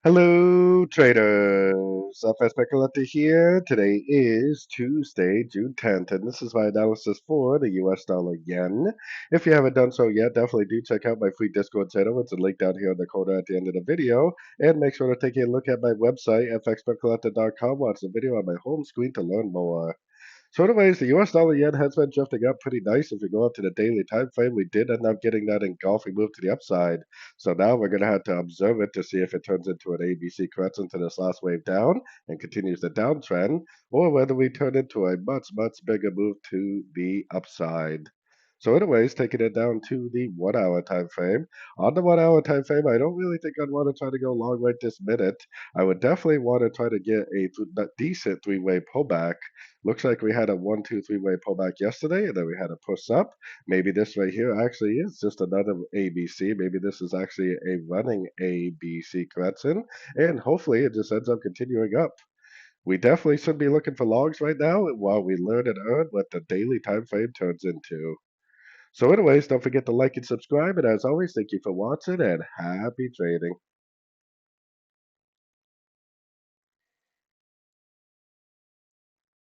Hello, traders. FX Pip Collector here. Today is Tuesday, June 10th, and this is my analysis for the US dollar yen. If you haven't done so yet, definitely do check out my free Discord channel. It's a link down here in the corner at the end of the video. And make sure to take a look at my website, fxpipcollector.com. Watch the video on my home screen to learn more. So anyways, the US dollar yen has been drifting up pretty nice. If we go up to the daily time frame, we did end up getting that engulfing move to the upside. So now we're going to have to observe it to see if it turns into an ABC correction to this last wave down and continues the downtrend, or whether we turn into a much bigger move to the upside. So anyways, taking it down to the 1 hour time frame. On the 1 hour time frame, I don't really think I'd want to try to go long right this minute. I would definitely want to try to get a decent three-way pullback. Looks like we had a 1, 2, 3-way pullback yesterday, and then we had a push up. Maybe this right here actually is just another ABC. Maybe this is actually a running ABC correction, and hopefully it just ends up continuing up. We definitely should be looking for logs right now while we learn and earn what the daily time frame turns into. So anyways, don't forget to like and subscribe, and as always, thank you for watching and happy trading.